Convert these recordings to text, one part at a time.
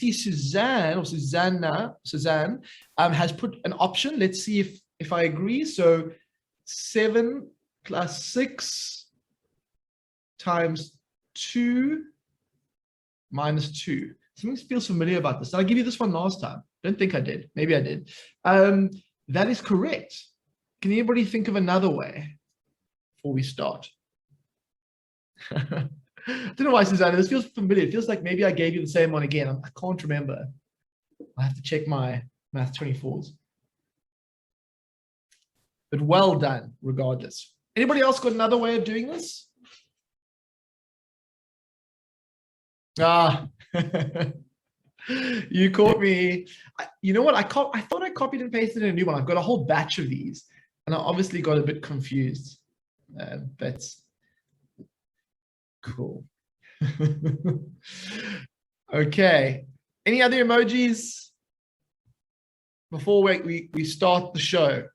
see Suzanne has put an option. Let's see if I agree. So 7 plus 6 times 2 minus 2. Something feels familiar about this. Did I give you this one last time? Don't think I did. Maybe I did. That is correct. Can anybody think of another way before we start? I don't know why, Susanna, this feels familiar. It feels like maybe I gave you the same one again. I can't remember. I have to check my Math 24s. But well done, regardless. Anybody else got another way of doing this? Ah, you caught me. You know what? I thought I copied and pasted in a new one. I've got a whole batch of these, and I obviously got a bit confused. That's cool. Okay. Any other emojis before we start the show?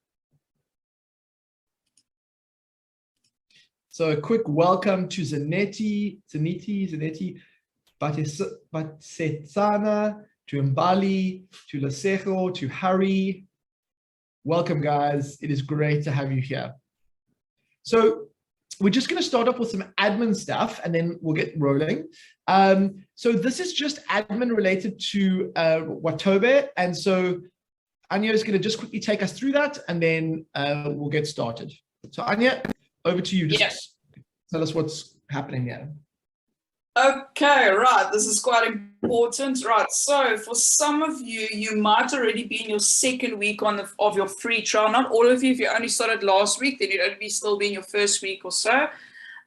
So a quick welcome to Zanetti, Batesana, to Mbali, to Lasejo, to Harry. Welcome, guys. It is great to have you here. So we're just going to start off with some admin stuff, and then we'll get rolling. So this is just admin related to Watobe. And so Anya is going to just quickly take us through that, and then we'll get started. So Anya, over to you. Just tell us what's happening here. Okay, right. This is quite important. Right. So for some of you, you might already be in your second week of your free trial. Not all of you. If you only started last week, then you'd only still be in your first week or so.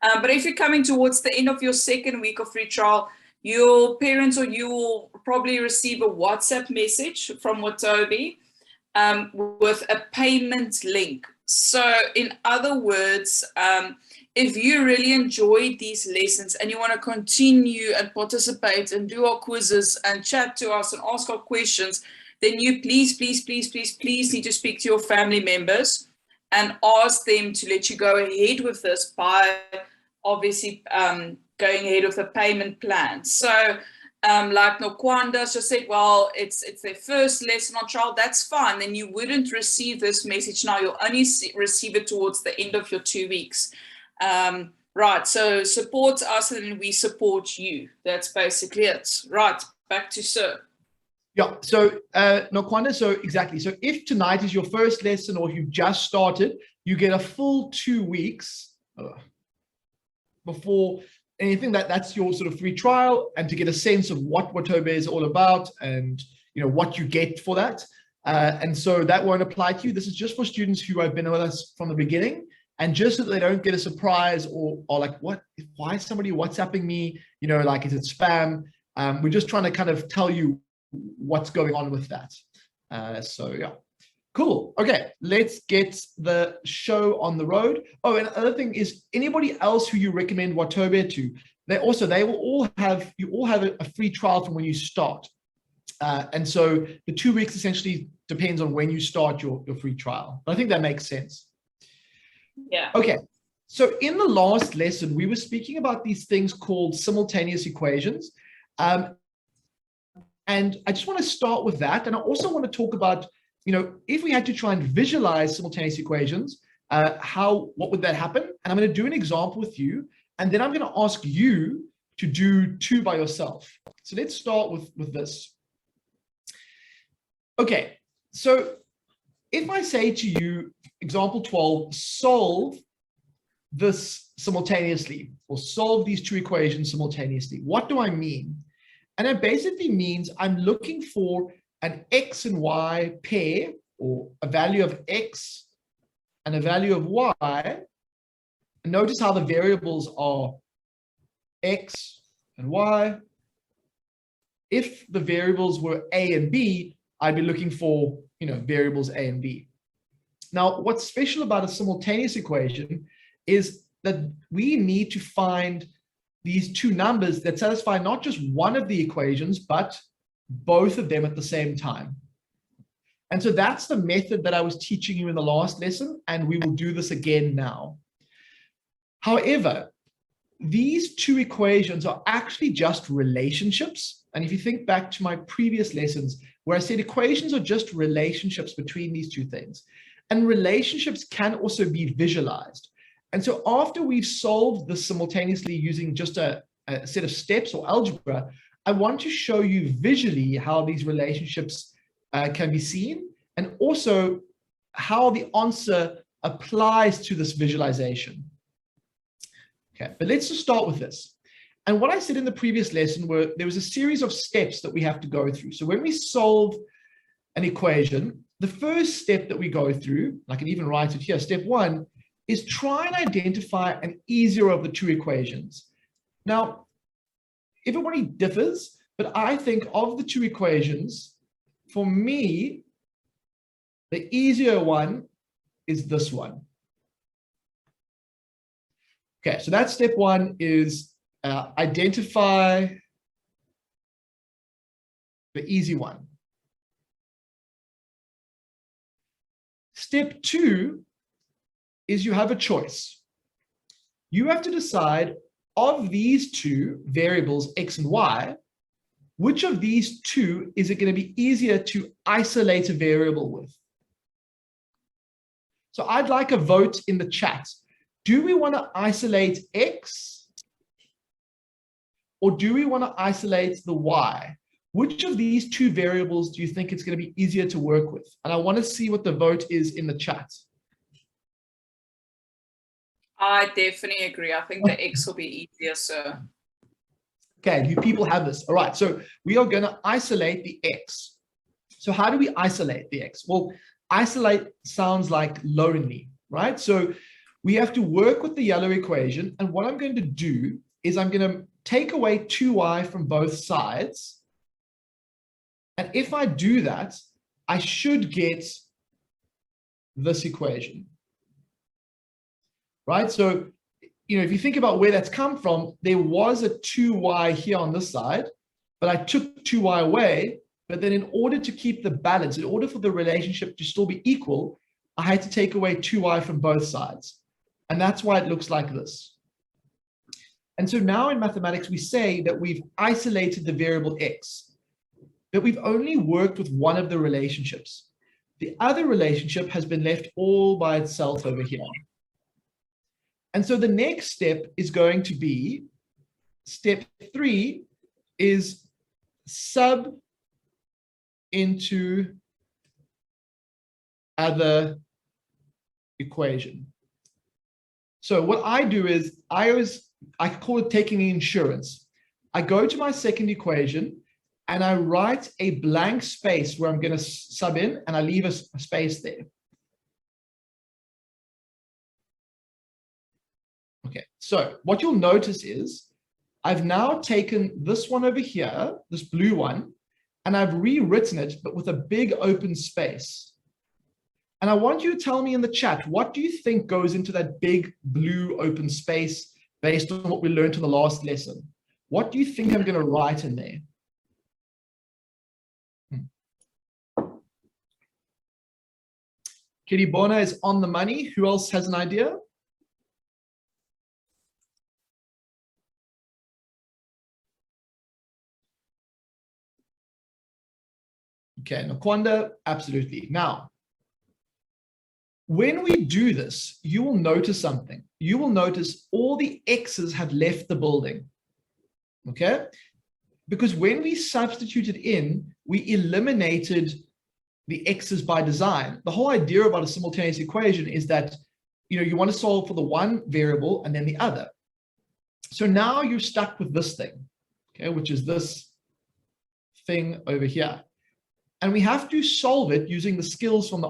But if you're coming towards the end of your second week of free trial, your parents or you will probably receive a WhatsApp message from Watobe with a payment link. So in other words, if you really enjoyed these lessons and you want to continue and participate and do our quizzes and chat to us and ask our questions, then you please need to speak to your family members and ask them to let you go ahead with this by obviously going ahead with a payment plan. So like Nokwanda just said, well, it's their first lesson on trial, that's fine. Then you wouldn't receive this message now. You'll only receive it towards the end of your 2 weeks. Right, so support us and we support you. That's basically it. Right, back to Sir. Yeah, so Nokwanda, so exactly. So if tonight is your first lesson or you've just started, you get a full 2 weeks before anything. That's your sort of free trial, and to get a sense of what Watobe is all about and what you get for that. And so that won't apply to you. This is just for students who have been with us from the beginning. And just so that they don't get a surprise or like, why is somebody WhatsApping me? Like, is it spam? We're just trying to kind of tell you what's going on with that. So yeah, cool. Okay, let's get the show on the road. Oh, and another thing is, anybody else who you recommend Watobe to, you all have a free trial from when you start. And so the 2 weeks essentially depends on when you start your free trial. But I think that makes sense. Yeah. Okay. So in the last lesson, we were speaking about these things called simultaneous equations. And I just want to start with that. And I also want to talk about, if we had to try and visualize simultaneous equations, what would that happen? And I'm going to do an example with you, and then I'm going to ask you to do 2 by yourself. So let's start with this. Okay. So if I say to you, example 12, solve this simultaneously, or solve these 2 equations simultaneously, what do I mean? And it basically means I'm looking for an X and Y pair, or a value of X and a value of Y. And notice how the variables are X and Y. If the variables were A and B, I'd be looking for, variables A and B. Now, what's special about a simultaneous equation is that we need to find these 2 numbers that satisfy not just one of the equations, but both of them at the same time. And so that's the method that I was teaching you in the last lesson, and we will do this again now. However, these 2 equations are actually just relationships. and if you think back to my previous lessons where I said equations are just relationships between these two things, and relationships can also be visualized. And so after we've solved this simultaneously using just a set of steps or algebra, I want to show you visually how these relationships can be seen, and also how the answer applies to this visualization. Okay, but let's just start with this. And what I said in the previous lesson were there was a series of steps that we have to go through. So when we solve an equation, the first step that we go through, I can even write it here, step 1, is try and identify an easier of the two equations. Now, everybody differs, but I think of the two equations, for me, the easier one is this one. Okay, so that's step 1 is identify the easy one. Step 2 is you have a choice. You have to decide of these two variables, x and y, which of these two is it going to be easier to isolate a variable with? So I'd like a vote in the chat. Do we want to isolate x? Or do we want to isolate the y? Which of these two variables do you think it's going to be easier to work with? And I want to see what the vote is in the chat. I definitely agree. I think the x will be easier, sir. Okay, you people have this. All right, so we are going to isolate the x. So how do we isolate the x? Well, isolate sounds like lonely, right? So we have to work with the yellow equation. And what I'm going to do is I'm going to take away 2y from both sides. And if I do that, I should get this equation. Right? So, if you think about where that's come from, there was a 2y here on this side, but I took 2y away. But then in order to keep the balance, in order for the relationship to still be equal, I had to take away 2y from both sides. And that's why it looks like this. And so now in mathematics, we say that we've isolated the variable x, but we've only worked with one of the relationships. The other relationship has been left all by itself over here. And so the next step is going to be, step 3 is sub into other equation. So what I do is I call it taking the insurance. I go to my second equation and I write a blank space where I'm going to sub in, and I leave a space there. Okay, so what you'll notice is I've now taken this one over here, this blue one, and I've rewritten it, but with a big open space. And I want you to tell me in the chat, what do you think goes into that big blue open space based on what we learned in the last lesson? What do you think I'm going to write in there? Kitty Bona is on the money. Who else has an idea? Okay, Nakwanda, absolutely. Now, when we do this, you will notice something. You will notice all the x's have left the building, okay? Because when we substituted in, we eliminated the x's by design. The whole idea about a simultaneous equation is that, you want to solve for the one variable and then the other. So now you're stuck with this thing, okay, which is this thing over here. And we have to solve it using the skills from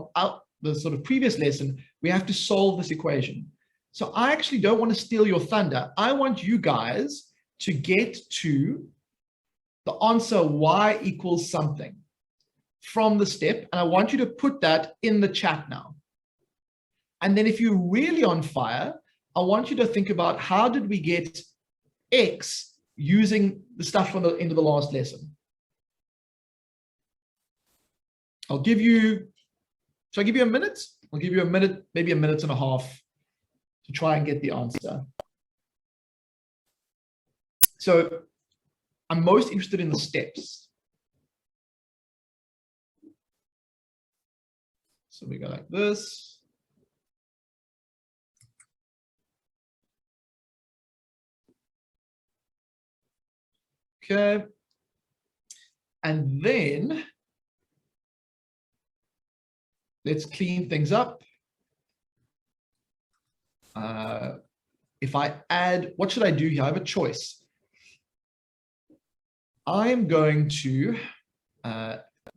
the sort of previous lesson. We have to solve this equation. So I actually don't want to steal your thunder. I want you guys to get to the answer y equals something from the step. And I want you to put that in the chat now. And then if you're really on fire, I want you to think about how did we get x using the stuff from the end of the last lesson. I'll give you, shall I give you a minute? I'll give you a minute, maybe a minute and a half to try and get the answer. So I'm most interested in the steps. So we go like this. Okay. And then let's clean things up. If I add, what should I do here? I have a choice. I'm going to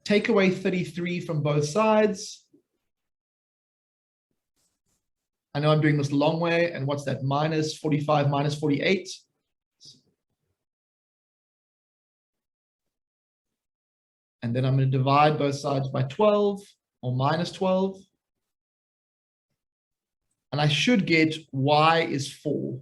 take away 33 from both sides. I know I'm doing this the long way. And what's that? Minus 45 minus 48. And then I'm going to divide both sides by 12 or minus 12. And I should get y is 4.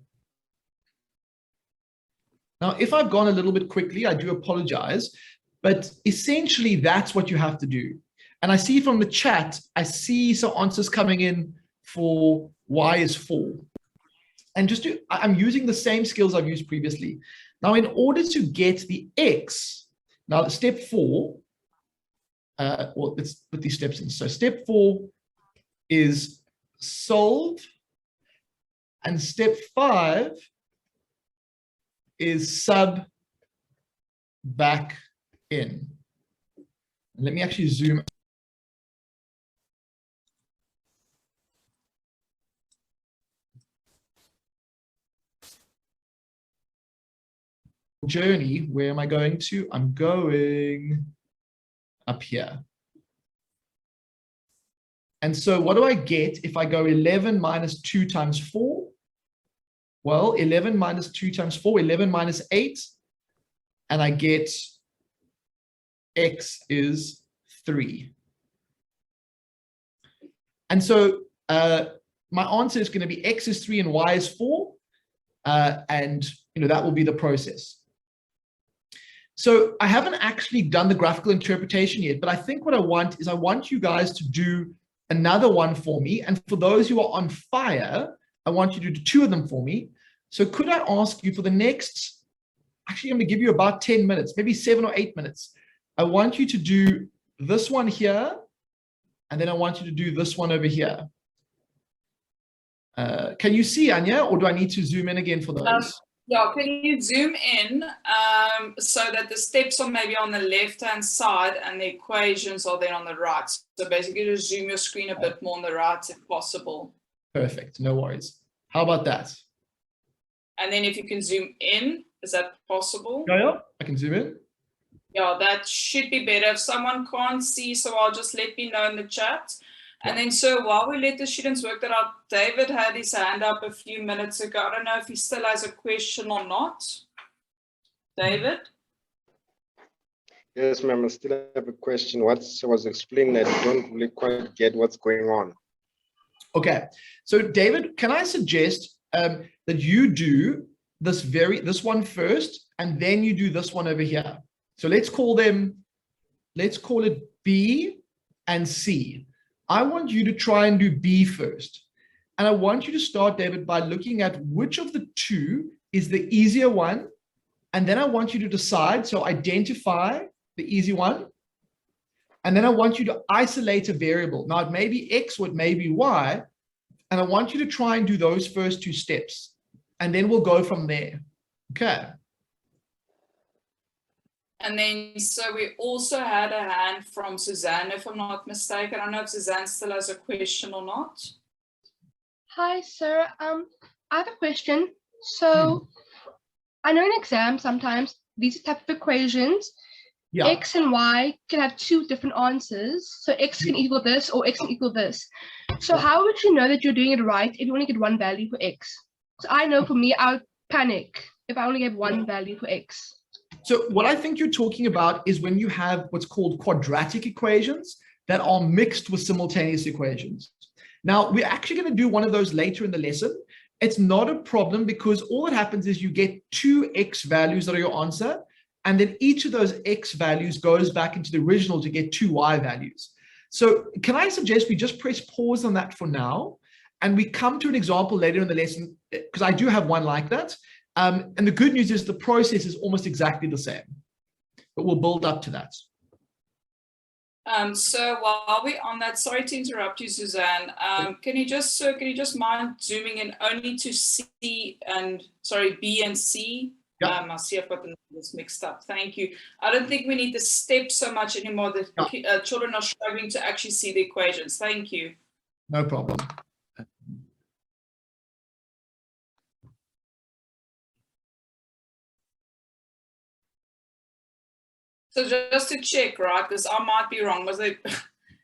Now, if I've gone a little bit quickly, I do apologize, but essentially that's what you have to do. And I see from the chat, I see some answers coming in for y is 4. And I'm using the same skills I've used previously. Now, in order to get the x, now step 4, well, let's put these steps in. So step 4 is solve, and step 5 is sub back in. Let me actually zoom. Journey, where am I going to? I'm going up here. And so what do I get if I go 11 minus 2 times 4? Well, 11 minus 2 times 4, 11 minus 8, and I get x is 3. And so my answer is going to be x is 3 and y is 4, and that will be the process. So I haven't actually done the graphical interpretation yet, but I think what I want is I want you guys to do another one for me. And for those who are on fire, I want you to do 2 of them for me. So could I ask you for the next, actually I'm going to give you about 10 minutes, maybe 7 or 8 minutes. I want you to do this one here, and then I want you to do this one over here. Can you see, Anya, or do I need to zoom in again for those? Yeah, can you zoom in so that the steps are maybe on the left-hand side and the equations are then on the right? So basically just zoom your screen a bit more on the right if possible. Perfect, no worries. How about that? And then if you can zoom in, is that possible? Yeah, I can zoom in. Yeah, that should be better. If someone can't see, so I'll just let me know in the chat. And then, so while we let the students work that out, David had his hand up a few minutes ago. I don't know if he still has a question or not. David? Yes, ma'am, I still have a question. What was explained, I don't really quite get what's going on. Okay, so David, can I suggest that you do this one first, and then you do this one over here. So let's call it B and C. I want you to try and do B first. And I want you to start, David, by looking at which of the 2 is the easier one. And then I want you to decide, so identify the easy one. And then I want you to isolate a variable. Now, it may be X or it may be Y. And I want you to try and do those first 2 steps. And then we'll go from there. Okay. And then, so we also had a hand from Suzanne, if I'm not mistaken. I don't know if Suzanne still has a question or not. Hi, sir. I have a question. So I know in exams, sometimes these type of equations, X and Y can have 2 different answers. So X can equal this or X can equal this. So how would you know that you're doing it right if you only get 1 value for X? So I know for me, I would panic if I only get 1 value for X. So what I think you're talking about is when you have what's called quadratic equations that are mixed with simultaneous equations. Now, we're actually going to do one of those later in the lesson. It's not a problem because all that happens is you get 2 X values that are your answer, and then each of those X values goes back into the original to get 2 Y values. So can I suggest we just press pause on that for now, and we come to an example later in the lesson, because I do have one like that. And the good news is the process is almost exactly the same, but we'll build up to that. So while we're on that, sorry to interrupt you, Suzanne. Can you just mind zooming in only to B and C? Yep. I see I've got the numbers mixed up. Thank you. I don't think we need the steps so much anymore. The children are struggling to actually see the equations. Thank you. No problem. So just to check, right, because I might be wrong. Must they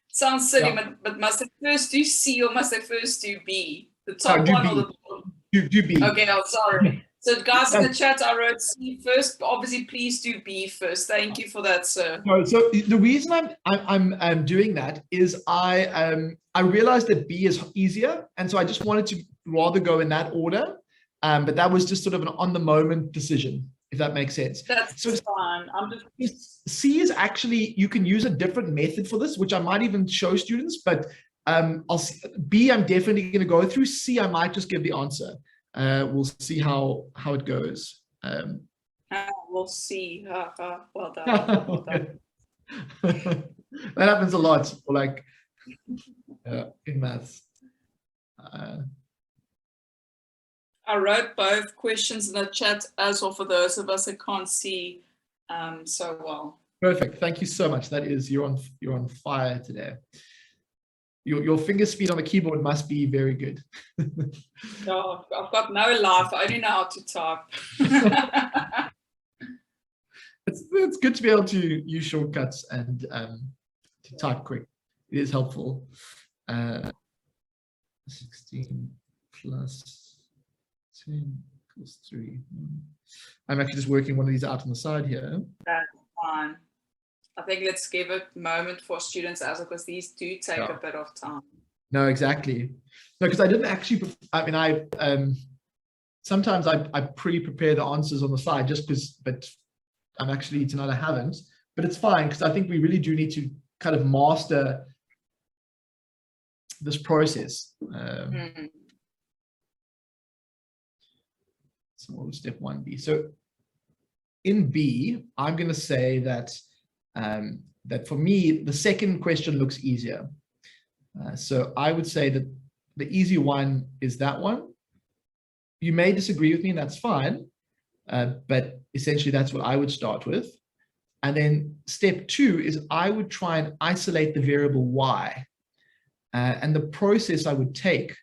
sounds silly, but must they first do C or must they first do B? The top one or the bottom? Do B. Okay, I'm sorry. So guys in the chat, I wrote C first. Obviously, please do B first. Thank you for that, sir. So the reason I'm doing that is I realized that B is easier, and so I just wanted to rather go in that order. But that was just sort of an on-the-moment decision, if that makes sense. That's fine. C is actually, you can use a different method for this, which I might even show students, but B, I'm definitely going to go through. C, I might just give the answer. We'll see how it goes. We'll see. Well done. Well done. That happens a lot, like in maths. I wrote both questions in the chat as well for those of us that can't see so well. Perfect. Thank you so much. That is, you're on fire today. Your finger speed on the keyboard must be very good. No, I've got no life. I only know how to type. It's good to be able to use shortcuts and to type quick. It is helpful. 16 plus 10 equals 3. I'm actually just working one of these out on the side here. That's fine. I think let's give a moment for students as well, because these do take a bit of time. No, exactly. No, because I didn't actually, I mean, sometimes I pre-prepare the answers on the side just because, but I'm actually tonight I haven't, but it's fine because I think we really do need to kind of master this process. So what was step 1B? So in B, I'm going to say that that for me, the second question looks easier. So I would say that the easy one is that one. You may disagree with me, and that's fine. But essentially, that's what I would start with. And then step 2 is I would try and isolate the variable y. And the process I would take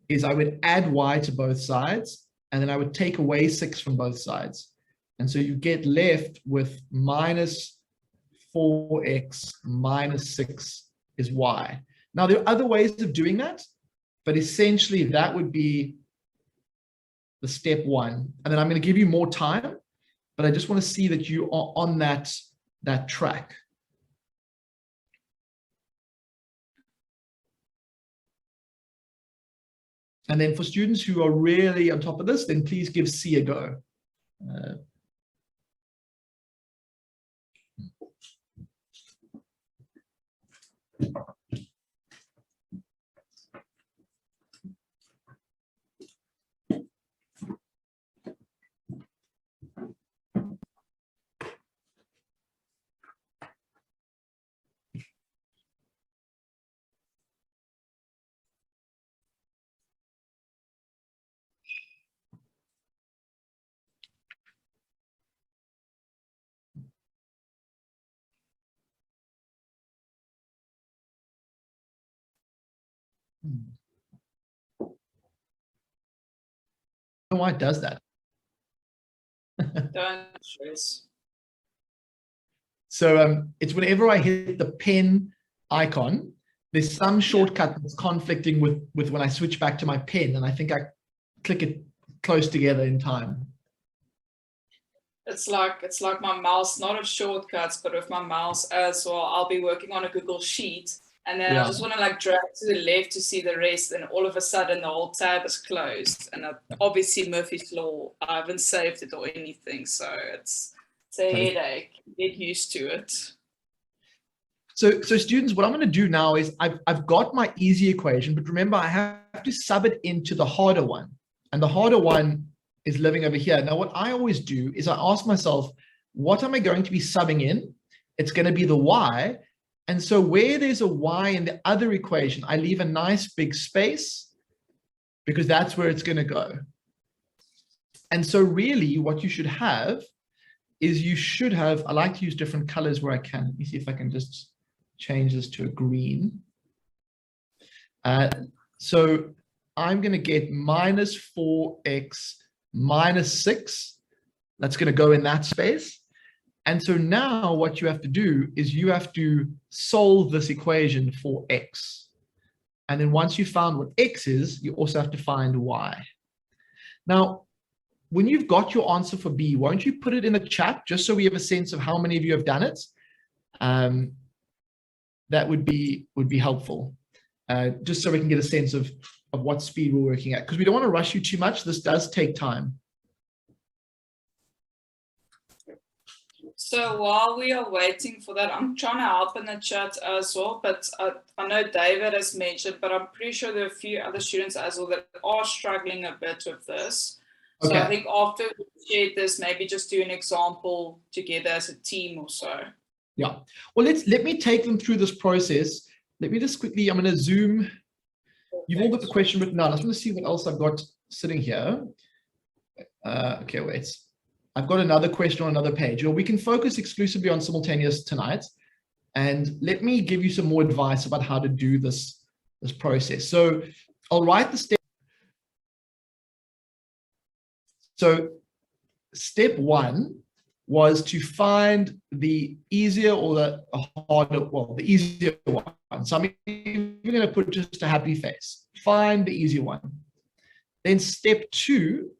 is I would add y to both sides, and then I would take away 6 from both sides. And so you get left with minus 4x minus 6 is y. Now, there are other ways of doing that, but essentially that would be the step 1. And then I'm going to give you more time, but I just want to see that you are on that track. And then for students who are really on top of this, then please give C a go. I don't know why it does that. Don't stress. So it's whenever I hit the pen icon, there's some shortcut that's conflicting with when I switch back to my pen, and I think I click it close together in time. It's like my mouse, not of shortcuts, but with my mouse as well. I'll be working on a Google Sheet, and then I just want to like drag to the left to see the rest, and all of a sudden the whole tab is closed. And obviously Murphy's Law, I haven't saved it or anything, so it's a headache. Get used to it. So students, what I'm going to do now is I've got my easy equation, but remember I have to sub it into the harder one, and the harder one is living over here. Now, what I always do is I ask myself, what am I going to be subbing in? It's going to be the y. And so where there's a y in the other equation, I leave a nice big space because that's where it's going to go. And so really what you should have is you should have, I like to use different colors where I can. Let me see if I can just change this to a green. So I'm going to get minus 4x minus 6. That's going to go in that space. And so now what you have to do is you have to solve this equation for x. And then once you found what x is, you also have to find y. Now, when you've got your answer for B, won't you put it in the chat just so we have a sense of how many of you have done it? That would be helpful, just so we can get a sense of what speed we're working at, because we don't want to rush you too much. This does take time. So while we are waiting for that, I'm trying to help in the chat as well, but I know David has mentioned, but I'm pretty sure there are a few other students as well that are struggling a bit with this. So Okay. I think after we shared this, maybe just do an example together as a team or so. Yeah. Well, let me take them through this process. Let me just quickly, I'm going to zoom. You've all got the question written down. I just want to see what else I've got sitting here. Okay, wait. I've got another question on another page. Or we can focus exclusively on simultaneous tonight. And let me give you some more advice about how to do this process. So I'll write the step. So step 1 was to find the easier or the harder, well, the easier one. So I'm even going to put just a happy face. Find the easier one. Then step 2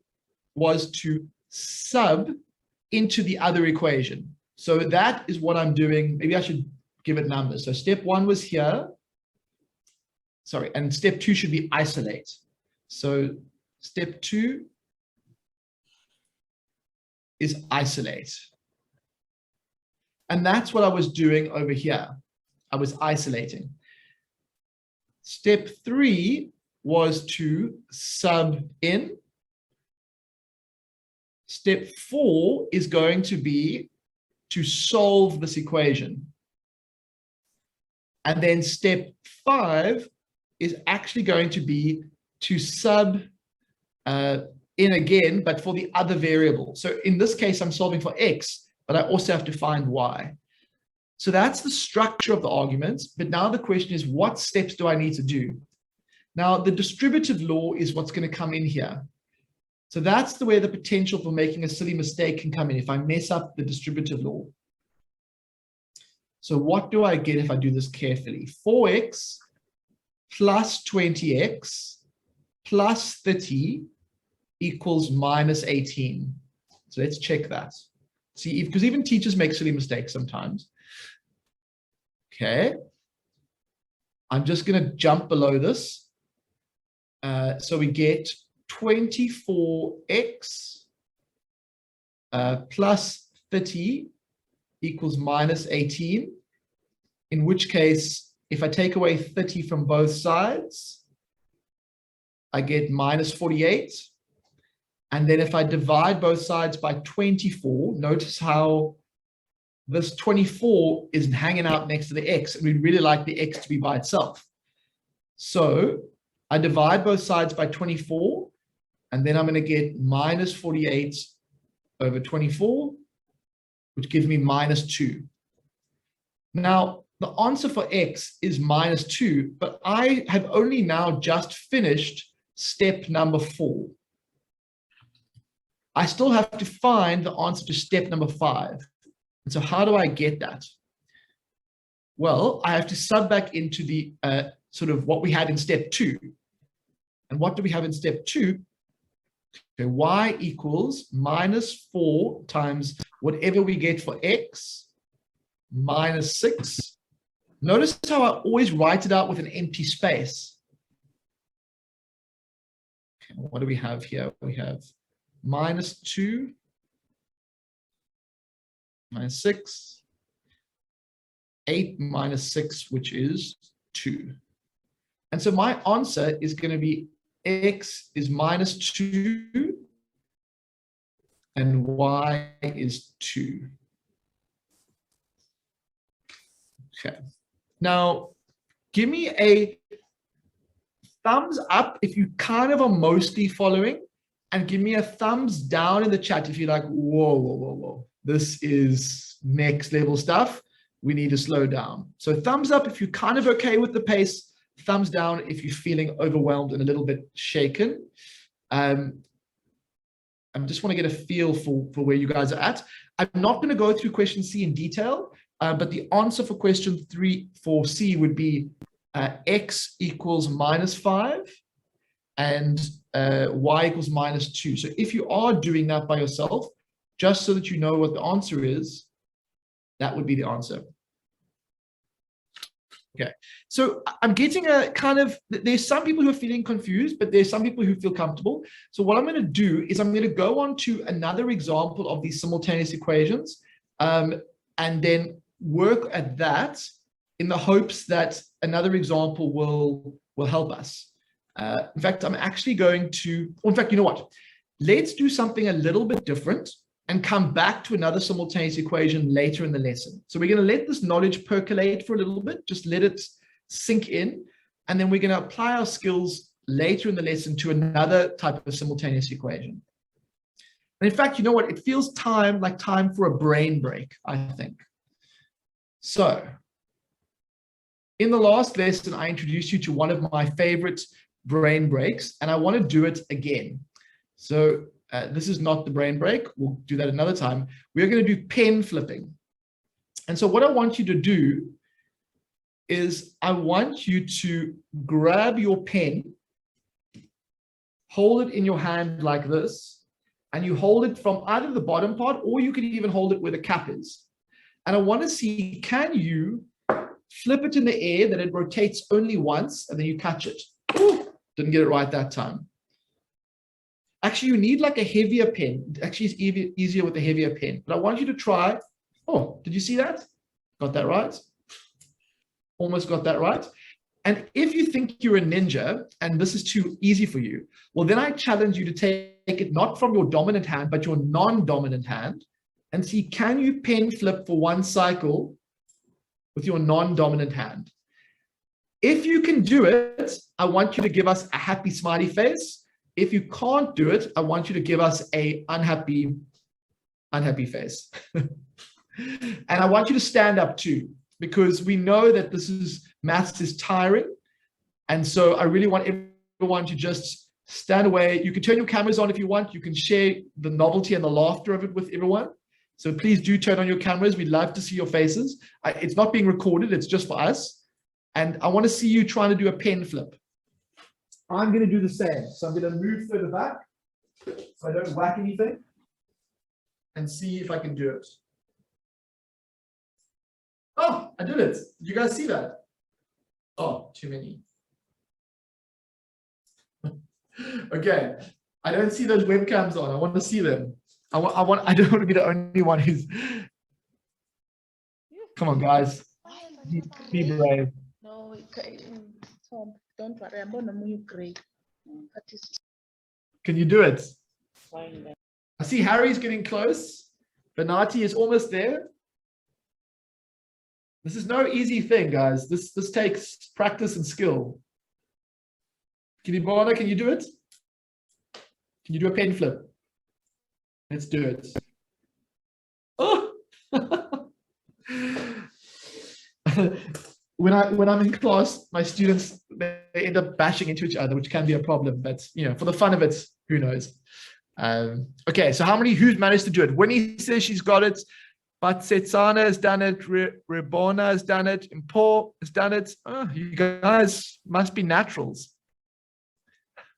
was to sub into the other equation. So that is what I'm doing. Maybe I should give it numbers. So step 1 was here. Sorry, and step 2 should be isolate. So step 2 is isolate. And that's what I was doing over here. I was isolating. Step 3 was to sub in. Step 4 is going to be to solve this equation. And then step 5 is actually going to be to sub in again, but for the other variable. So in this case, I'm solving for x, but I also have to find y. So that's the structure of the arguments. But now the question is, what steps do I need to do? Now, the distributive law is what's going to come in here. So that's the way the potential for making a silly mistake can come in if I mess up the distributive law. So what do I get if I do this carefully? 4x plus 20x plus 30 equals minus 18. So let's check that. See, because even teachers make silly mistakes sometimes. Okay. I'm just going to jump below this. So we get 24x plus 30 equals minus 18, in which case, if I take away 30 from both sides, I get minus 48. And then if I divide both sides by 24, notice how this 24 is hanging out next to the x, and we'd really like the x to be by itself. So I divide both sides by 24, and then I'm going to get minus 48 over 24, which gives me minus 2. Now, the answer for x is minus 2, but I have only now just finished step number 4. I still have to find the answer to step number 5. And so how do I get that? Well, I have to sub back into the sort of what we had in step 2. And what do we have in step 2? Okay, y equals minus 4 times whatever we get for x minus 6. Notice how I always write it out with an empty space. Okay, what do we have here? We have minus 2 minus 6, 8 minus 6, which is 2. And so my answer is going to be x is minus 2 and y is 2. Okay. Now, give me a thumbs up if you kind of are mostly following, and give me a thumbs down in the chat if you're like, whoa, whoa, whoa, whoa. This is next level stuff. We need to slow down. So thumbs up if you're kind of okay with the pace. Thumbs down if you're feeling overwhelmed and a little bit shaken. I just want to get a feel for where you guys are at. I'm not going to go through question C in detail, but the answer for question 3 for C would be x equals -5 and y equals -2. So if you are doing that by yourself, just so that you know what the answer is, that would be the answer. Okay, so I'm getting a kind of, there's some people who are feeling confused, but there's some people who feel comfortable. So what I'm going to do is I'm going to go on to another example of these simultaneous equations, and then work at that in the hopes that another example will help us. In fact, I'm actually going to, in fact, you know what? Let's do something a little bit different and come back to another simultaneous equation later in the lesson. So we're going to let this knowledge percolate for a little bit, just let it sink in, and then we're going to apply our skills later in the lesson to another type of simultaneous equation. And in fact, you know what? It feels like time for a brain break, I think. So in the last lesson, I introduced you to one of my favorite brain breaks, and I want to do it again. So this is not the brain break. We'll do that another time. We're going to do pen flipping. And so what I want you to do is I want you to grab your pen, hold it in your hand like this, and you hold it from either the bottom part, or you can even hold it where the cap is. And I want to see, can you flip it in the air that it rotates only once, and then you catch it. Ooh, didn't get it right that time. Actually, you need like a heavier pen. Actually, it's easier with a heavier pen. But I want you to try. Oh, did you see that? Got that right? Almost got that right. And if you think you're a ninja and this is too easy for you, well, then I challenge you to take it not from your dominant hand, but your non-dominant hand, and see, can you pen flip for one cycle with your non-dominant hand? If you can do it, I want you to give us a happy smiley face. If you can't do it, I want you to give us a unhappy face. And I want you to stand up too, because we know that maths is tiring. And so I really want everyone to just stand away. You can turn your cameras on if you want. You can share the novelty and the laughter of it with everyone. So please do turn on your cameras. We'd love to see your faces. It's not being recorded. It's just for us. And I want to see you trying to do a pen flip. I'm going to do the same. So I'm going to move further back so I don't whack anything, and see if I can do it. Oh, I did it. Did you guys see that? Oh, too many. Okay. I don't see those webcams on. I want to see them. I don't want to be the only one who's. Come on, guys. Be brave. No, don't worry. I'm going to move great. Can you do it? Fine. I see Harry's getting close. Benati is almost there. This is no easy thing, guys. This takes practice and skill. Kilibona, can you do it? Can you do a pen flip? Let's do it. Oh! When I'm in class, my students, they end up bashing into each other, which can be a problem. But for the fun of it, who knows? Okay, so who's managed to do it? Winnie says she's got it. But Setsana has done it. Rebona has done it. Impo has done it. Oh, you guys must be naturals.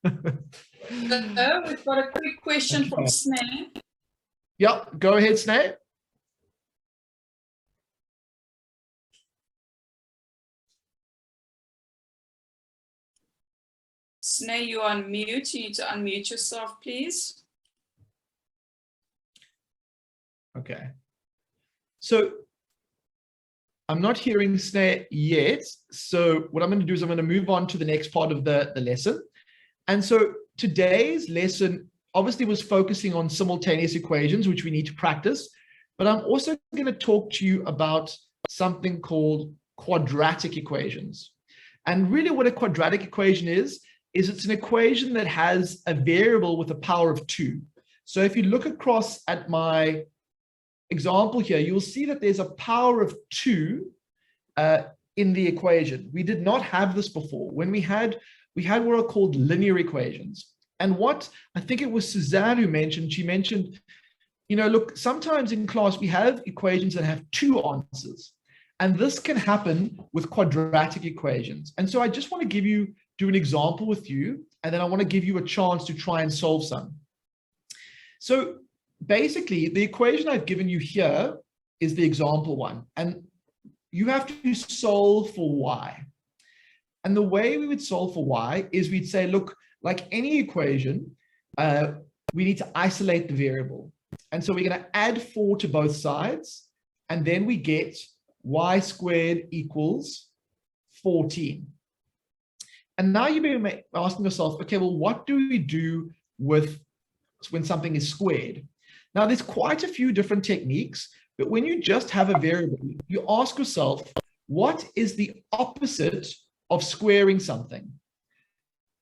We've got a quick question from Snare. Yep, go ahead, Snare. Snare, you're on mute. You need to unmute yourself, please. Okay. So I'm not hearing Snare yet. So what I'm going to do is I'm going to move on to the next part of the lesson. And so today's lesson obviously was focusing on simultaneous equations, which we need to practice, but I'm also going to talk to you about something called quadratic equations. And really what a quadratic equation is it's an equation that has a variable with a power of 2. So if you look across at my example here, you'll see that there's a power of 2 in the equation. We did not have this before. When we had what are called linear equations. And what I think it was Suzanne who mentioned, she mentioned, you know, look, sometimes in class we have equations that have 2 answers. And this can happen with quadratic equations. And so I just want to do an example with you, and then I want to give you a chance to try and solve some. So basically, the equation I've given you here is the example one, and you have to solve for y. And the way we would solve for y is we'd say, look, like any equation, we need to isolate the variable. And so we're going to add 4 to both sides, and then we get y squared equals 14. And now you may be asking yourself, okay, well, what do we do with when something is squared? Now, there's quite a few different techniques, but when you just have a variable, you ask yourself, what is the opposite of squaring something?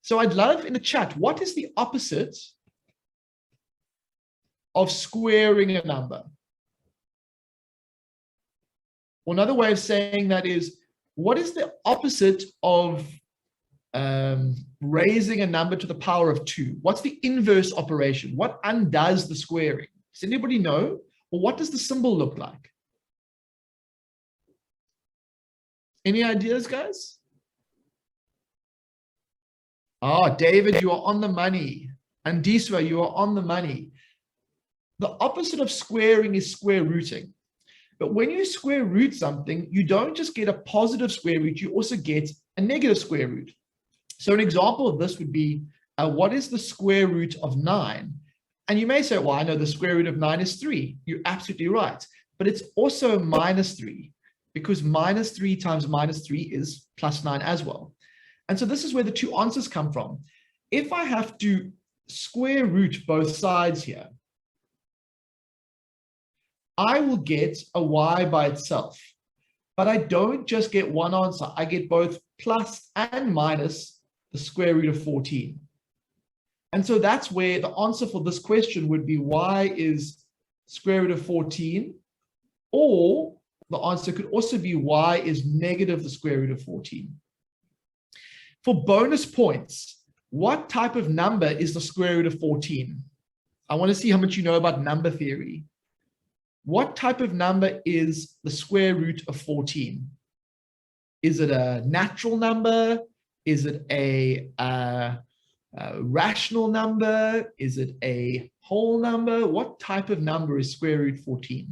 So I'd love in the chat, what is the opposite of squaring a number? Well, another way of saying that is, what is the opposite of raising a number to the power of 2? What's the inverse operation? What undoes the squaring? Does anybody know? Or what does the symbol look like? Any ideas, guys? Oh, David, you are on the money. Andiswa, you are on the money. The opposite of squaring is square rooting. But when you square root something, you don't just get a positive square root, you also get a negative square root. So an example of this would be, what is the square root of 9? And you may say, well, I know the square root of 9 is 3. You're absolutely right. But it's also minus 3, because minus 3 times minus 3 is plus 9 as well. And so this is where the 2 answers come from. If I have to square root both sides here, I will get a y by itself. But I don't just get one answer. I get both plus and minus the square root of 14. And so that's where the answer for this question would be y is square root of 14, or the answer could also be y is negative the square root of 14. For bonus points, what type of number is the square root of 14? I want to see how much you know about number theory. What type of number is the square root of 14? Is it a natural number? Is it a rational number? Is it a whole number? What type of number is square root 14?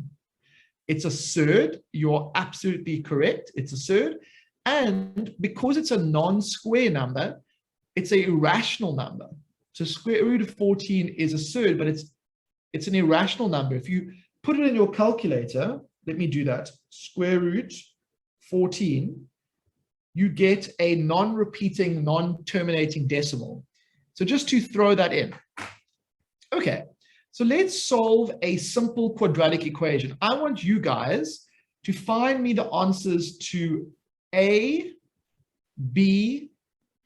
It's a surd. You're absolutely correct. It's a surd. And because it's a non-square number, it's an irrational number. So square root of 14 is a surd, but it's an irrational number. If you put it in your calculator, let me do that, square root 14, you get a non-repeating, non-terminating decimal. So just to throw that in. Okay, so let's solve a simple quadratic equation. I want you guys to find me the answers to A, B,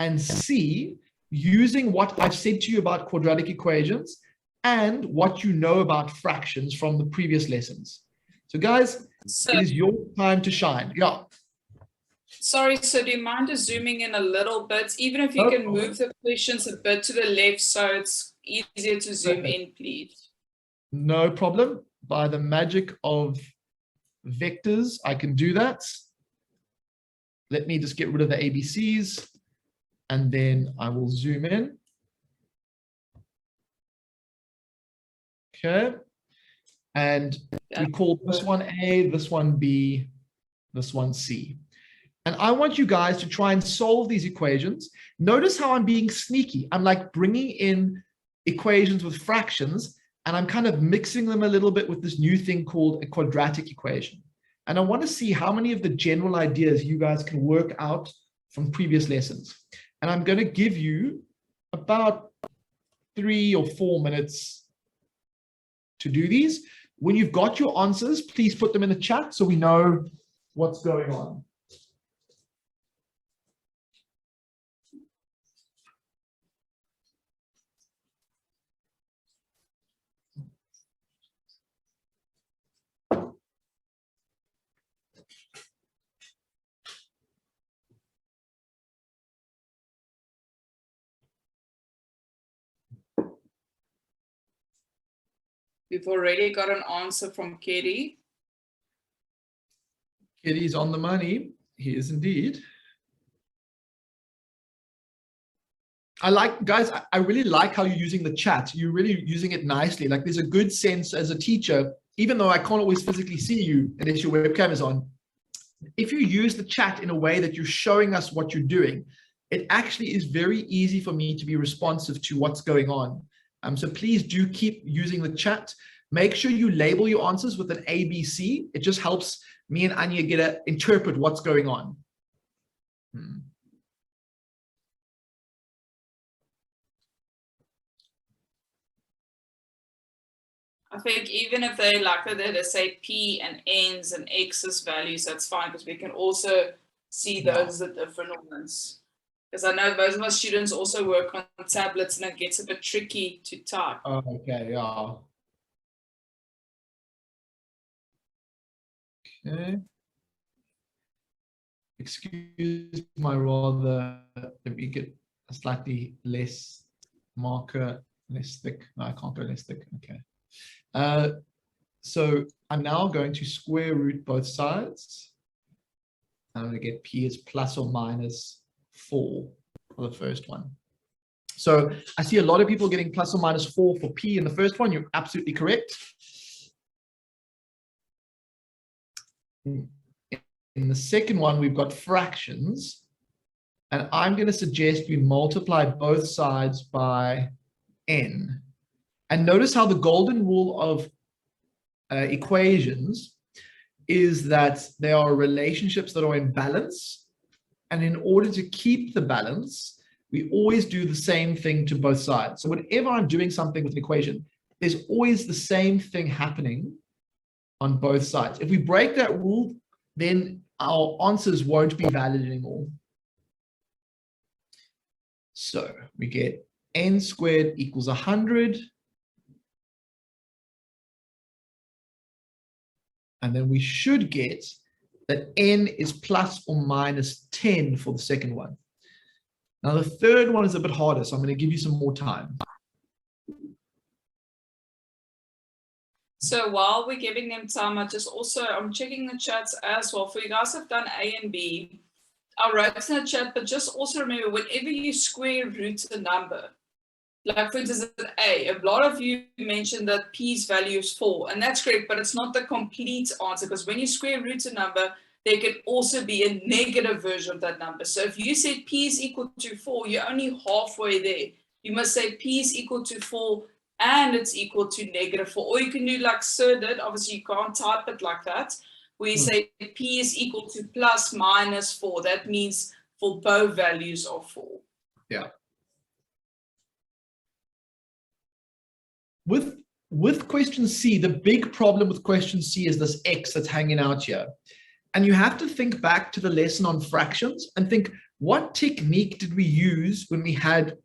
and C using what I've said to you about quadratic equations and what you know about fractions from the previous lessons. So guys, it is your time to shine. Yeah. Sorry, so do you mind just zooming in a little bit, even if you can move the questions a bit to the left so it's easier to zoom in, please? No problem. By the magic of vectors, I can do that. Let me just get rid of the ABCs and then I will zoom in. Okay. And we call this one A, this one B, this one C. And I want you guys to try and solve these equations. Notice how I'm being sneaky. I'm like bringing in equations with fractions, and I'm kind of mixing them a little bit with this new thing called a quadratic equation. And I want to see how many of the general ideas you guys can work out from previous lessons. And I'm going to give you about 3 or 4 minutes to do these. When you've got your answers, please put them in the chat so we know what's going on. We've already got an answer from Katie. Kitty's on the money. He is indeed. I like, guys, I really like how you're using the chat. You're really using it nicely. Like there's a good sense as a teacher, even though I can't always physically see you unless your webcam is on. If you use the chat in a way that you're showing us what you're doing, it actually is very easy for me to be responsive to what's going on. So please do keep using the chat. Make sure you label your answers with an ABC. It just helps me and Anya get to interpret what's going on. I think even if they like that, they say P and N's and X's values, that's fine because we can also see those as the different ones. Because I know most of our students also work on tablets and it gets a bit tricky to type. Oh, okay, yeah. Okay. Excuse my rather, let me get a slightly less marker, less thick. No, I can't go less thick. Okay. So I'm now going to square root both sides. I'm going to get P is plus or minus 4 for the first one. So I see a lot of people getting plus or minus 4 for P in the first one. You're absolutely correct. In the second one, we've got fractions. And I'm going to suggest we multiply both sides by n. And notice how the golden rule of equations is that they are relationships that are in balance. And in order to keep the balance, we always do the same thing to both sides. So whenever I'm doing something with an equation, there's always the same thing happening on both sides. If we break that rule, then our answers won't be valid anymore. So we get n squared equals 100. And then we should get that n is plus or minus 10 for the second one. Now the third one is a bit harder, so I'm going to give you some more time. So while we're giving them time, I'm checking the chats as well. For you guys have done A and B, I wrote in the chat, but just also remember, whenever you square root a number, like for instance, A, a lot of you mentioned that P's value is 4, and that's correct, but it's not the complete answer, because when you square root a number, there can also be a negative version of that number. So if you said P is equal to 4, you're only halfway there. You must say P is equal to 4 and it's equal to negative 4. Or you can do like Sir did. Obviously, you can't type it like that. Where you say P is equal to plus minus 4. That means for both values of 4. Yeah. With question C, the big problem with question C is this X that's hanging out here. And you have to think back to the lesson on fractions and think, what technique did we use when we had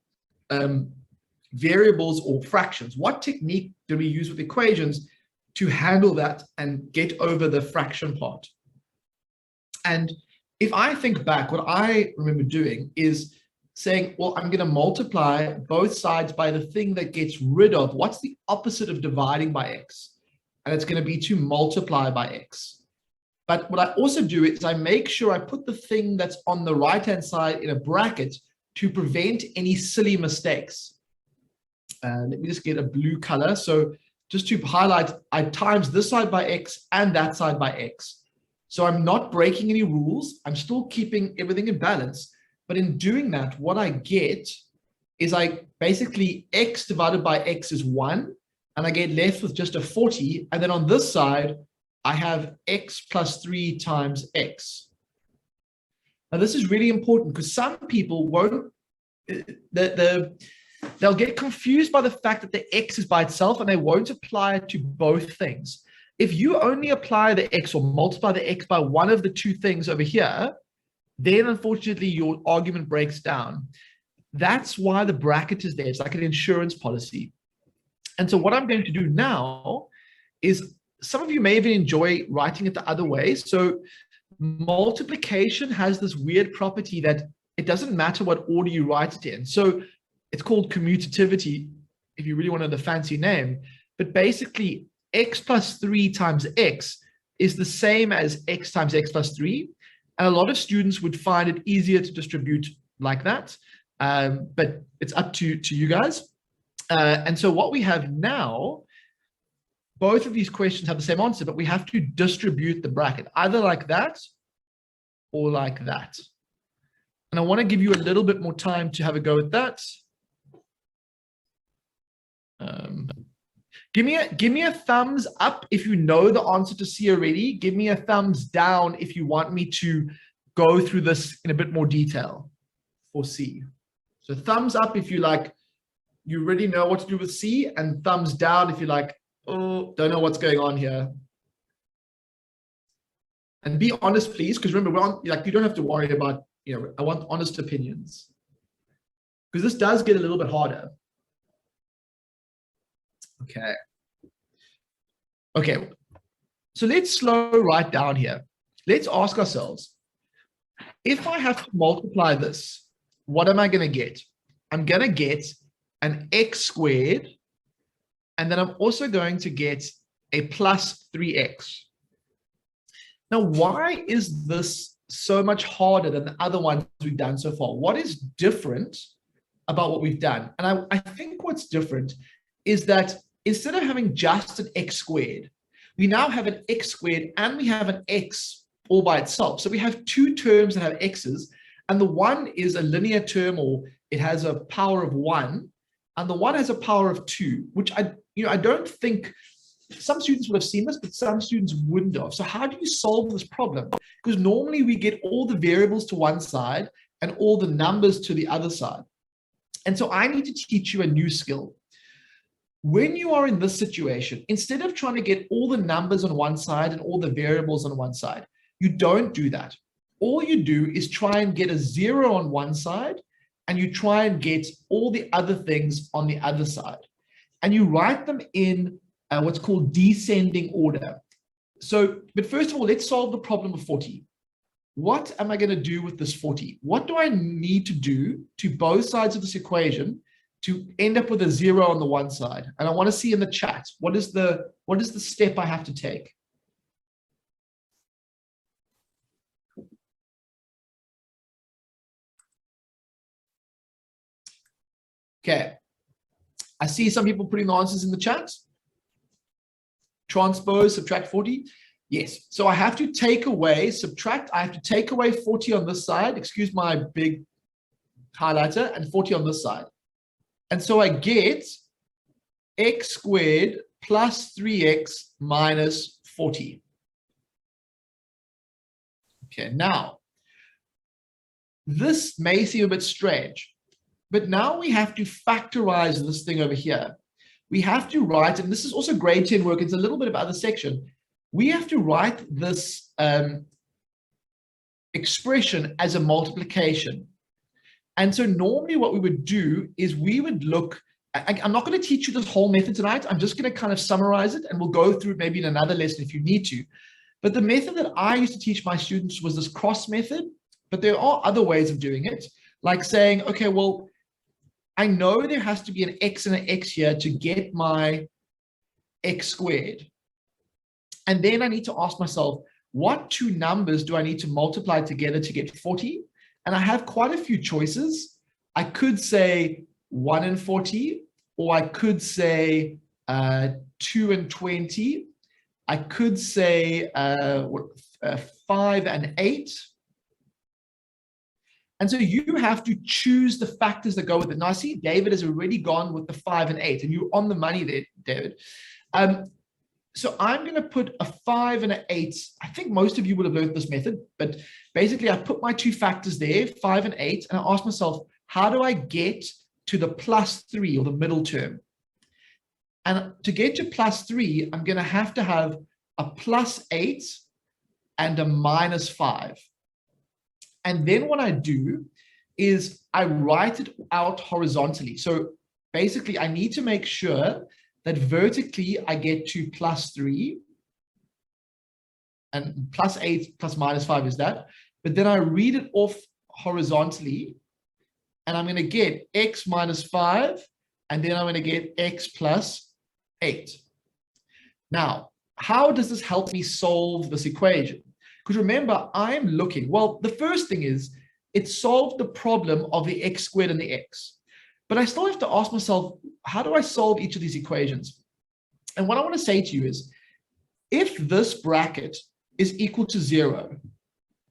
variables or fractions? What technique did we use with equations to handle that and get over the fraction part? And if I think back, what I remember doing is saying, well, I'm going to multiply both sides by the thing that gets rid of. What's the opposite of dividing by X? And it's going to be to multiply by X. But what I also do is I make sure I put the thing that's on the right-hand side in a bracket to prevent any silly mistakes. Let me just get a blue color. So just to highlight, I times this side by X and that side by X. So I'm not breaking any rules. I'm still keeping everything in balance. But in doing that, what I get is I basically X divided by X is 1. And I get left with just a 40. And then on this side, I have X plus 3 times X. Now, this is really important because some people won't, the they'll get confused by the fact that the x is by itself and they won't apply it to both things. If you only apply the x or multiply the x by one of the two things over here, then unfortunately your argument breaks down. That's why the bracket is there. It's like an insurance policy. And so what I'm going to do now is, some of you may even enjoy writing it the other way. So multiplication has this weird property that it doesn't matter what order you write it in. So it's called commutativity, if you really want to know the fancy name. But basically, x plus 3 times x is the same as x times x plus 3. And a lot of students would find it easier to distribute like that. But it's up to you guys. And so what we have now, both of these questions have the same answer, but we have to distribute the bracket, either like that or like that. And I want to give you a little bit more time to have a go at that. Give me a thumbs up if you know the answer to C already. Give me a thumbs down if you want me to go through this in a bit more detail for C. So thumbs up if you already know what to do with C, and thumbs down if you're like, oh, don't know what's going on here. And be honest, please, because remember, you don't have to worry about, I want honest opinions. Because this does get a little bit harder. Okay, so let's slow right down here. Let's ask ourselves, if I have to multiply this, what am I going to get? I'm going to get an x squared, and then I'm also going to get a plus 3x. Now, why is this so much harder than the other ones we've done so far? What is different about what we've done? And I think what's different is that instead of having just an x squared, we now have an x squared and we have an x all by itself. So we have two terms that have x's, and the one is a linear term, or it has a power of 1, and the one has a power of 2, which I don't think some students would have seen this, but some students wouldn't have. So how do you solve this problem? Because normally we get all the variables to one side and all the numbers to the other side. And so I need to teach you a new skill. When you are in this situation, instead of trying to get all the numbers on one side and all the variables on one side, you don't do that. All you do is try and get a 0 on one side, and you try and get all the other things on the other side. And you write them in what's called descending order. So, but first of all, let's solve the problem of 40. What am I going to do with this 40? What do I need to do to both sides of this equation to end up with a 0 on the one side? And I want to see in the chat, what is the step I have to take? Okay, I see some people putting the answers in the chat. Transpose, subtract 40. Yes, so I have to take away, subtract, I have to take away 40 on this side, excuse my big highlighter, and 40 on this side. And so I get x squared plus 3x minus 40. Okay, now, this may seem a bit strange, but now we have to factorize this thing over here. We have to write, and this is also grade 10 work, it's a little bit of other section. We have to write this expression as a multiplication. And so normally what we would do is we would look, I'm not going to teach you this whole method tonight. I'm just going to kind of summarize it, and we'll go through it maybe in another lesson if you need to. But the method that I used to teach my students was this cross method, but there are other ways of doing it, like saying, okay, well, I know there has to be an x and an x here to get my x squared. And then I need to ask myself, what two numbers do I need to multiply together to get 40? And I have quite a few choices. I could say 1 and 40, or I could say 2 and 20. I could say 5 and 8. And so you have to choose the factors that go with it. Now I see David has already gone with the 5 and 8, and you're on the money there, David. So I'm going to put a 5 and an 8. I think most of you would have learned this method, but basically I put my two factors there, 5 and 8, and I ask myself, how do I get to the +3 or the middle term. And to get to +3, I'm going to have a +8 and a -5. And then what I do is I write it out horizontally. So basically, I need to make sure that vertically I get to +3, and +8 plus -5 is that. But then I read it off horizontally, and I'm going to get x minus 5, and then I'm going to get x plus 8. Now, how does this help me solve this equation? Because remember, I'm looking, well, the first thing is it solved the problem of the x squared and the x. But I still have to ask myself, how do I solve each of these equations? And what I want to say to you is, if this bracket is equal to 0,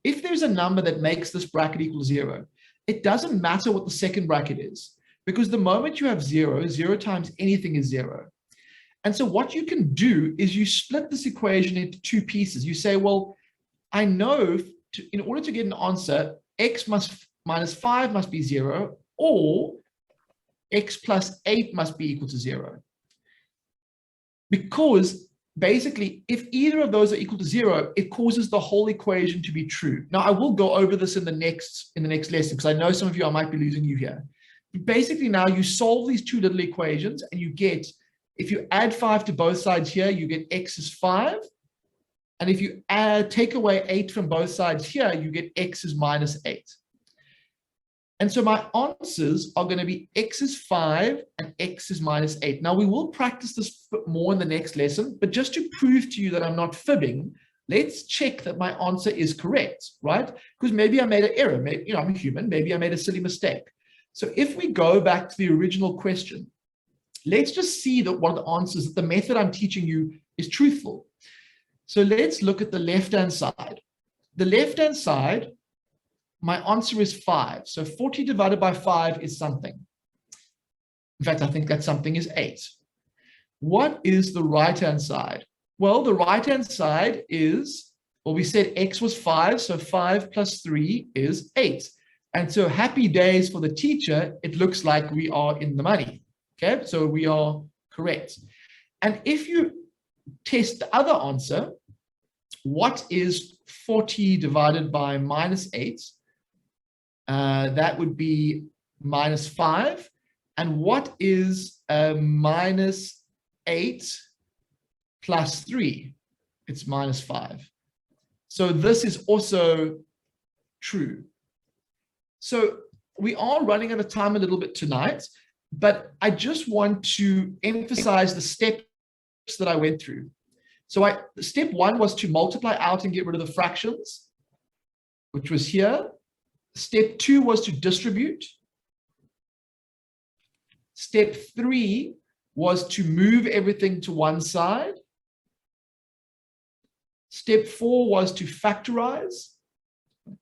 if there's a number that makes this bracket equal to 0, it doesn't matter what the second bracket is, because the moment you have 0, 0 times anything is 0. And so what you can do is you split this equation into two pieces. You say, well, I know in order to get an answer, x minus 5 must be 0, or x plus 8 must be equal to 0. Because basically, if either of those are equal to 0, it causes the whole equation to be true. Now, I will go over this in the next lesson, because I know some of you, I might be losing you here. But basically, now you solve these two little equations, and you get, if you add 5 to both sides here, you get x is 5. And if you take away 8 from both sides here, you get x is minus 8. And so my answers are going to be x is 5 and x is minus 8. Now, we will practice this more in the next lesson, but just to prove to you that I'm not fibbing, let's check that my answer is correct, right? Because maybe I made an error. Maybe, I'm a human. Maybe I made a silly mistake. So if we go back to the original question, let's just see that one of the answers, that the method I'm teaching you is truthful. So let's look at the left-hand side. The left-hand side, my answer is 5. So 40 divided by 5 is something. In fact, I think that something is 8. What is the right-hand side? Well, the right-hand side is, well, we said x was 5, so 5 plus 3 is 8. And so happy days for the teacher, it looks like we are in the money. Okay, so we are correct. And if you test the other answer, what is 40 divided by minus 8? That would be minus 5. And what is minus 8 plus 3? It's minus 5. So this is also true. So we are running out of time a little bit tonight, but I just want to emphasize the steps that I went through. So step 1 was to multiply out and get rid of the fractions, which was here. Step 2 was to distribute. Step 3 was to move everything to one side. Step 4 was to factorize.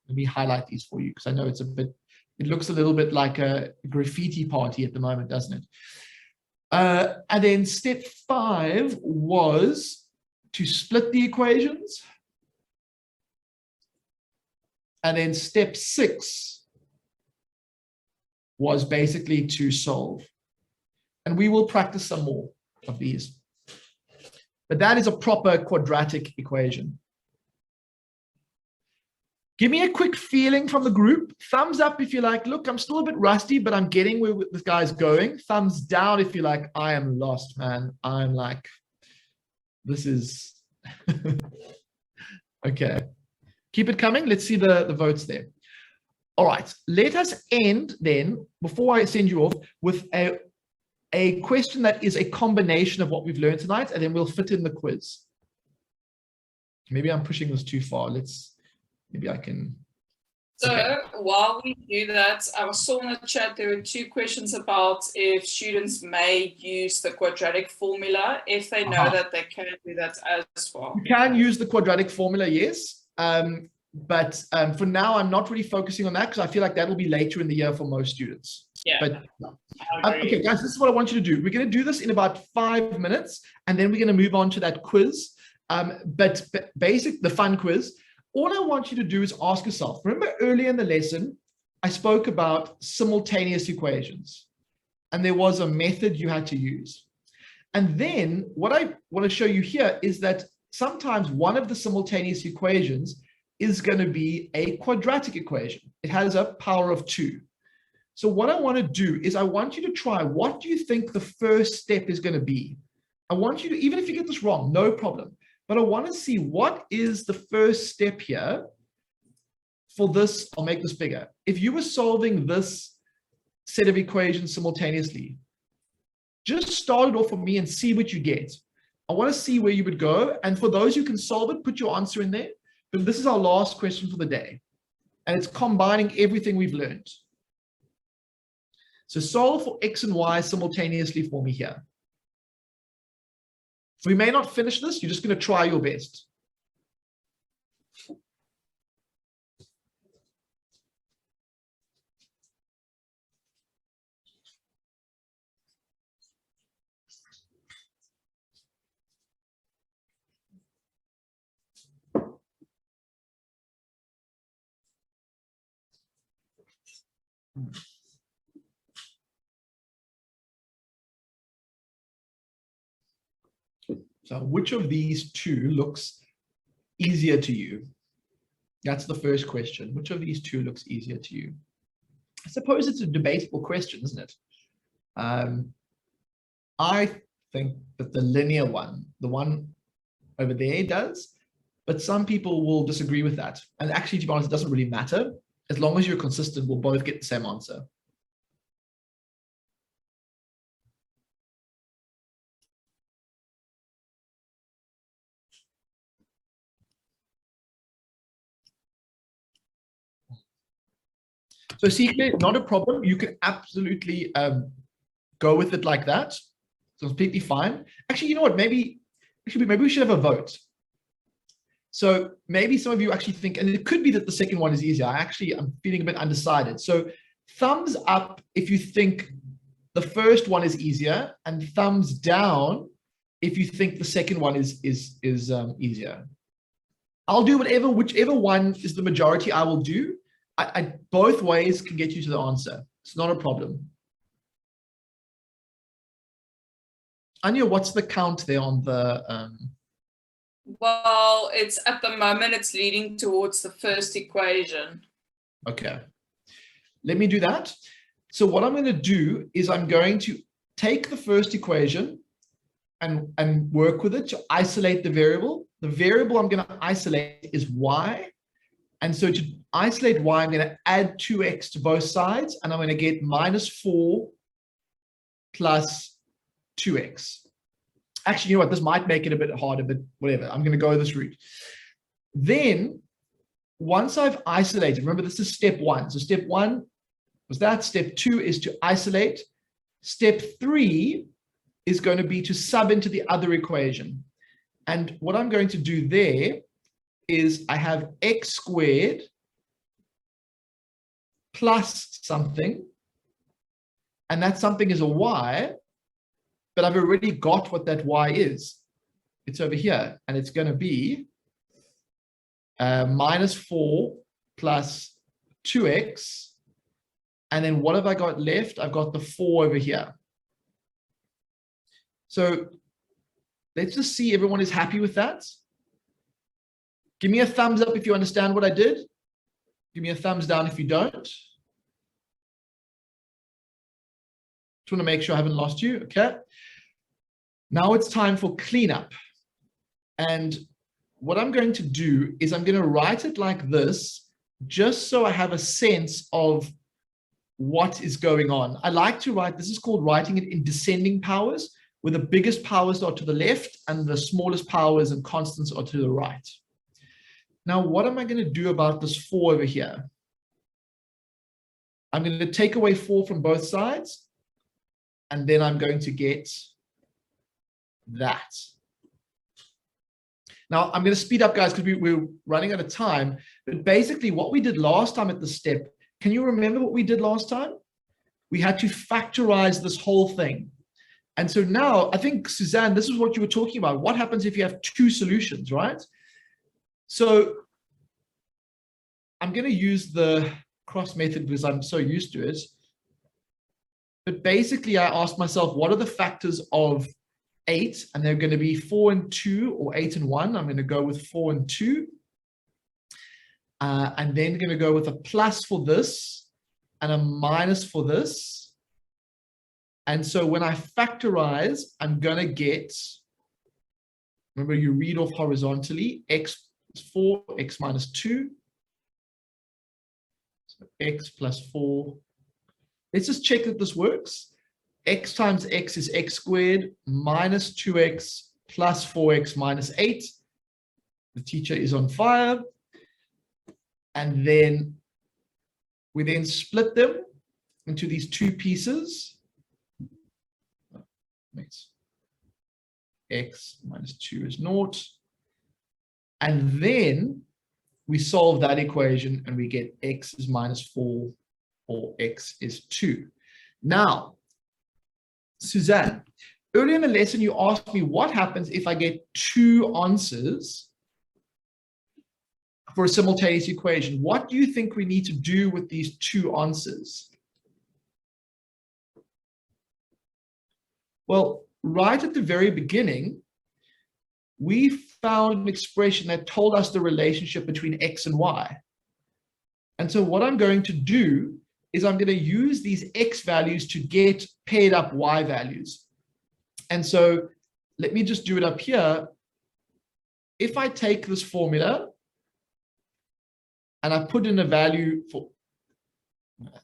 Let me highlight these for you, because I know it looks a little bit like a graffiti party at the moment, doesn't it? And then step 5 was to split the equations. And then step 6 was basically to solve. And we will practice some more of these. But that is a proper quadratic equation. Give me a quick feeling from the group. Thumbs up if you're like, look, I'm still a bit rusty, but I'm getting where this guy's going. Thumbs down if you're like, I am lost, man. I'm like, this is... Okay. Keep it coming. Let's see the votes there. All right. Let us end then, before I send you off, with a question that is a combination of what we've learned tonight, and then we'll fit in the quiz. Maybe I'm pushing this too far. Maybe I can. So okay. While we do that, I saw in the chat there were 2 questions about if students may use the quadratic formula, if they know that they can do that as well. You can use the quadratic formula, yes. But for now, I'm not really focusing on that, because I feel like that will be later in the year for most students. Yeah. But okay, guys, this is what I want you to do. We're going to do this in about 5 minutes, and then we're going to move on to that quiz. But the fun quiz. All I want you to do is ask yourself, remember earlier in the lesson, I spoke about simultaneous equations. and there was a method you had to use. And then what I want to show you here is that sometimes one of the simultaneous equations is going to be a quadratic equation. It has a power of 2. So what I want to do is I want you to try, what do you think the first step is going to be? I want you to, even if you get this wrong, no problem, but I want to see what is the first step here for this. I'll make this bigger. If you were solving this set of equations simultaneously, just start it off for me and see what you get. I want to see where you would go. And for those who can solve it, put your answer in there. But this is our last question for the day. And it's combining everything we've learned. So solve for X and Y simultaneously for me here. We may not finish this. You're just going to try your best. So which of these two looks easier to you? That's the first question. Which of these two looks easier to you? I suppose it's a debatable question, isn't it? I think that the linear one, the one over there, does, but some people will disagree with that. And actually, to be honest, it doesn't really matter. As long as you're consistent, we'll both get the same answer. So see, not a problem. You can absolutely go with it like that. So it's completely fine. Actually, you know what? Maybe we should have a vote. So maybe some of you actually think, and it could be that the second one is easier. I'm feeling a bit undecided. So thumbs up if you think the first one is easier, and thumbs down if you think the second one is easier. I'll do whichever one is the majority. I will do. I both ways can get you to the answer. It's not a problem. Anya, what's the count there on the? Well, it's at the moment it's leading towards the first equation. Okay, let me do that. So what I'm going to do is I'm going to take the first equation and work with it to isolate the variable. The variable I'm going to isolate is y. And so to isolate y, I'm going to add 2x to both sides, and I'm going to get -4 plus 2x. Actually, you know what? This might make it a bit harder, but whatever. I'm going to go this route. Then, once I've isolated, remember this is step 1. So step 1 was that. Step 2 is to isolate. Step 3 is going to be to sub into the other equation. And what I'm going to do there is I have x squared plus something, and that something is a y, but I've already got what that y is. It's over here, and it's going to be -4 plus 2x, and then what have I got left? I've got the 4 over here. So let's just see everyone is happy with that. Give me a thumbs up if you understand what I did. Give me a thumbs down if you don't. Just want to make sure I haven't lost you. Okay. Now it's time for cleanup. And what I'm going to do is I'm going to write it like this, just so I have a sense of what is going on. I like to write, this is called writing it in descending powers, where the biggest powers are to the left and the smallest powers and constants are to the right. Now, what am I going to do about this 4 over here? I'm going to take away 4 from both sides, and then I'm going to get that. Now, I'm going to speed up, guys, because we're running out of time. But basically, what we did last time at the step, can you remember what we did last time? We had to factorize this whole thing. And so now, I think, Suzanne, this is what you were talking about. What happens if you have 2 solutions, right? So I'm going to use the cross method because I'm so used to it. but basically I asked myself, what are the factors of 8? And they're going to be 4 and 2 or 8 and 1. I'm going to go with 4 and 2. And then going to go with a plus for this and a minus for this. And so when I factorize, I'm going to get, remember you read off horizontally, x is 4, x minus 2. So x plus 4. Let's just check that this works. X times x is x squared minus 2x plus 4x minus 8. The teacher is on fire. And then we then split them into these two pieces. X minus 2 is 0. And then we solve that equation and we get x is minus 4 or x is 2. Now, Suzanne, earlier in the lesson, you asked me what happens if I get 2 answers for a simultaneous equation. What do you think we need to do with these 2 answers? Well, right at the very beginning, we found an expression that told us the relationship between x and y. And so what I'm going to do is I'm going to use these x values to get paired up y values. And so let me just do it up here. If I take this formula and I put in a value for,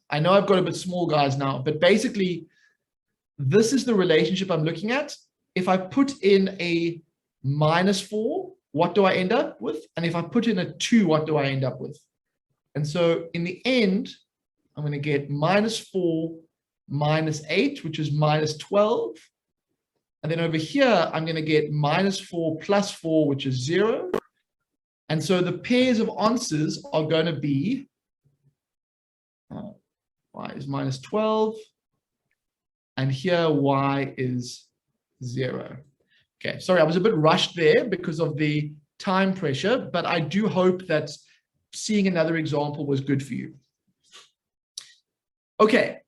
I know I've got a bit small, guys, now, but basically this is the relationship I'm looking at. If I put in a minus 4, what do I end up with? And if I put in a 2, what do I end up with? And so in the end, I'm going to get minus 4 minus 8, which is minus 12. And then over here, I'm going to get minus 4 plus 4, which is 0. And so the pairs of answers are going to be y is minus 12. And here y is 0. Okay, sorry, I was a bit rushed there because of the time pressure, but I do hope that seeing another example was good for you. Okay,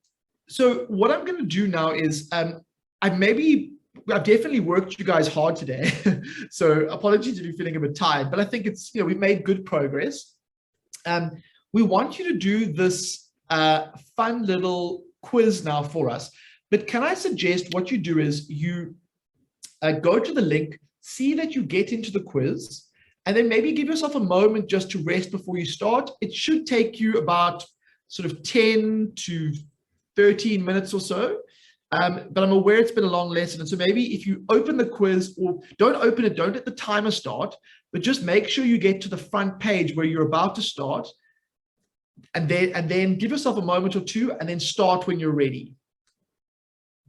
so what I'm going to do now is I've definitely worked you guys hard today. So apologies if you're feeling a bit tired, but I think it's, we've made good progress. We want you to do this fun little quiz now for us. But can I suggest what you do is you go to the link, see that you get into the quiz, and then maybe give yourself a moment just to rest before you start. It should take you about sort of 10 to 13 minutes or so. But I'm aware it's been a long lesson. And so maybe if you open the quiz, or don't open it, don't let the timer start, but just make sure you get to the front page where you're about to start. And then give yourself a moment or two and then start when you're ready.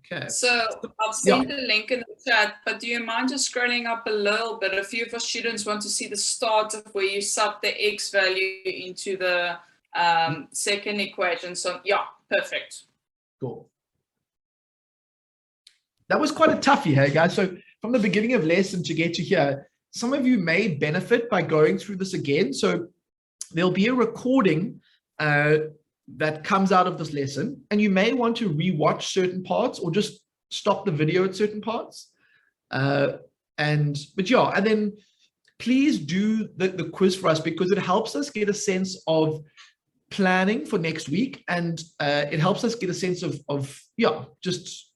Okay. So I'll send the link in the chat, but do you mind just scrolling up a little bit? A few of our students want to see the start of where you sub the x value into the second equation. So yeah, perfect. Cool. That was quite a toughie, hey guys. So from the beginning of lesson to get to here, some of you may benefit by going through this again. So there'll be a recording that comes out of this lesson, and you may want to rewatch certain parts or just stop the video at certain parts. But yeah, and then please do the quiz for us, because it helps us get a sense of planning for next week, and it helps us get a sense of just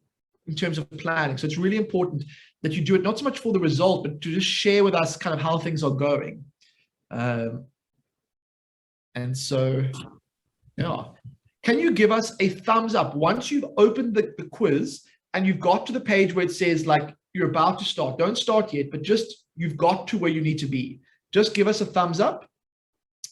in terms of planning. So it's really important that you do it not so much for the result, but to just share with us kind of how things are going. And so, yeah, can you give us a thumbs up once you've opened the quiz and you've got to the page where it says like you're about to start? Don't start yet, but just you've got to where you need to be. Just give us a thumbs up.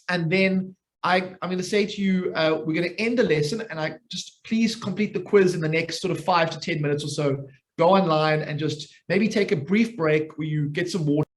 And then I'm going to say to you, we're going to end the lesson, and please complete the quiz in the next sort of 5 to 10 minutes or so. Go online and just maybe take a brief break where you get some water.